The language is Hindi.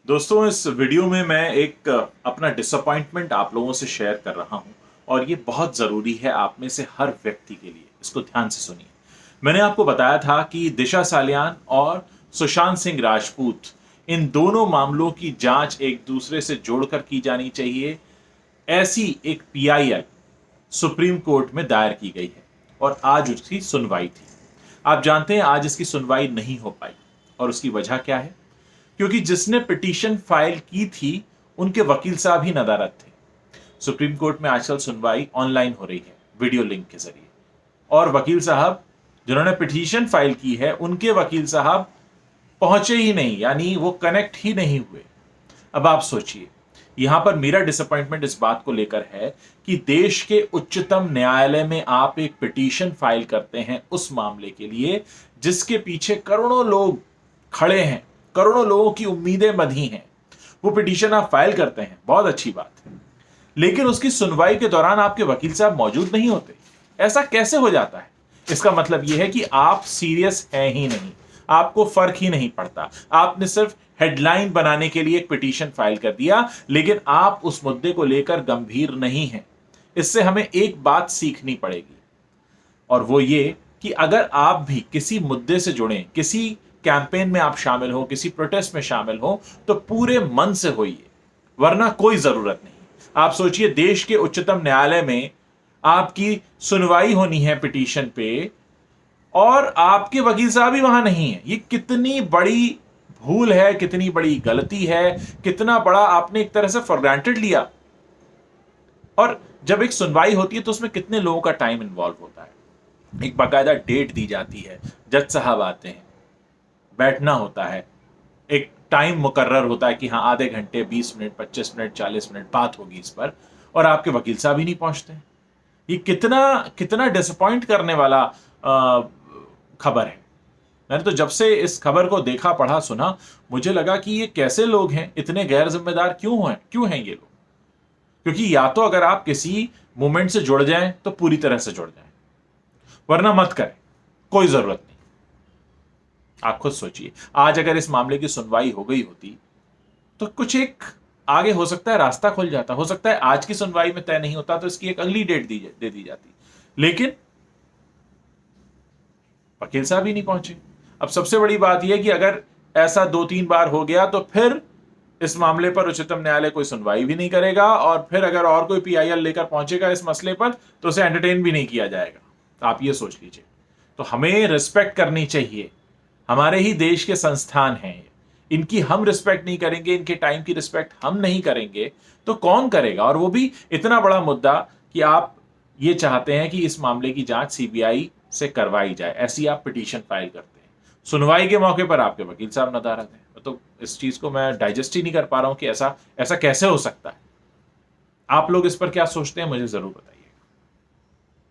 दोस्तों, इस वीडियो में मैं एक अपना डिसअपॉइंटमेंट आप लोगों से शेयर कर रहा हूं और ये बहुत ज़रूरी है आप में से हर व्यक्ति के लिए। इसको ध्यान से सुनिए। मैंने आपको बताया था कि दिशा सालियान और सुशांत सिंह राजपूत, इन दोनों मामलों की जांच एक दूसरे से जोड़कर की जानी चाहिए। ऐसी एक पीआईएल सुप्रीम कोर्ट में दायर की गई है और आज उसकी सुनवाई थी। आप जानते हैं आज इसकी सुनवाई नहीं हो पाई और उसकी वजह क्या है? क्योंकि जिसने पिटीशन फाइल की थी उनके वकील साहब ही नदारद थे। सुप्रीम कोर्ट में आजकल सुनवाई ऑनलाइन हो रही है, वीडियो लिंक के जरिए, और वकील साहब जिन्होंने पिटीशन फाइल की है उनके वकील साहब पहुंचे ही नहीं, यानी वो कनेक्ट ही नहीं हुए। अब आप सोचिए, यहां पर मेरा डिसअपॉइंटमेंट इस बात को लेकर है कि देश के उच्चतम न्यायालय में आप एक पिटीशन फाइल करते हैं उस मामले के लिए जिसके पीछे करोड़ों लोग खड़े हैं, करोड़ों लोगों की उम्मीदें बंधी हैं। वो पिटीशन आप फाइल करते हैं, बहुत अच्छी बात है, लेकिन उसकी सुनवाई के दौरान आपके वकील साहब मौजूद नहीं होते। ऐसा कैसे हो जाता है? इसका मतलब यह है कि आप सीरियस हैं ही नहीं, आपको फर्क ही नहीं पड़ता। आपने सिर्फ हेडलाइन बनाने के लिए एक पिटीशन फाइल कर दिया, लेकिन आप उस मुद्दे को लेकर गंभीर नहीं हैं। इससे हमें एक बात सीखनी पड़ेगी, और वो ये कि अगर आप भी किसी मुद्दे से जुड़े, किसी कैंपेन में आप शामिल हो, किसी प्रोटेस्ट में शामिल हो, तो पूरे मन से होइए, वरना कोई जरूरत नहीं। आप सोचिए, देश के उच्चतम न्यायालय में आपकी सुनवाई होनी है पिटीशन पे और आपके वकील साहब ही वहां नहीं है। ये कितनी बड़ी भूल है, कितनी बड़ी गलती है, कितना बड़ा आपने एक तरह से फॉर ग्रांटेड लिया। और जब एक सुनवाई होती है तो उसमें कितने लोगों का टाइम इन्वॉल्व होता है। एक बाकायदा डेट दी जाती है, जज साहब आते हैं, बैठना होता है, एक टाइम मुकर्रर होता है कि हाँ आधे घंटे, 20 मिनट, 25 मिनट, 40 मिनट बात होगी इस पर, और आपके वकील साहब ही नहीं पहुंचते। ये कितना कितना डिसअपॉइंट करने वाला खबर है। मैंने तो जब से इस खबर को देखा, पढ़ा, सुना, मुझे लगा कि ये कैसे लोग हैं, इतने गैर जिम्मेदार क्यों हैं ये लोग। क्योंकि या तो अगर आप किसी मूवमेंट से जुड़ जाएं तो पूरी तरह से जुड़ जाएं, वरना मत करें, कोई जरूरत नहीं। आप खुद सोचिए, आज अगर इस मामले की सुनवाई हो गई होती तो कुछ एक आगे हो सकता है रास्ता खुल जाता, हो सकता है आज की सुनवाई में तय नहीं होता तो इसकी एक अगली डेट दे दी जाती, लेकिन वकील साहब ही नहीं पहुंचे। अब सबसे बड़ी बात यह कि अगर ऐसा 2-3 बार हो गया तो फिर इस मामले पर उच्चतम न्यायालय कोई सुनवाई भी नहीं करेगा, और फिर अगर और कोई पीआईएल लेकर पहुंचेगा इस मसले पर तो उसे एंटरटेन भी नहीं किया जाएगा। तो आप ये सोच लीजिए। तो हमें रिस्पेक्ट करनी चाहिए, हमारे ही देश के संस्थान हैं, इनकी हम रिस्पेक्ट नहीं करेंगे, इनके टाइम की रिस्पेक्ट हम नहीं करेंगे तो कौन करेगा? और वो भी इतना बड़ा मुद्दा कि आप ये चाहते हैं कि इस मामले की जांच सीबीआई से करवाई जाए, ऐसी आप पिटीशन फाइल करते हैं। सुनवाई के मौके पर आपके वकील साहब नदारद हैं। तो इस चीज को मैं डाइजेस्ट ही नहीं कर पा रहा हूं कि ऐसा ऐसा कैसे हो सकता है। आप लोग इस पर क्या सोचते हैं, मुझे जरूर बताइए।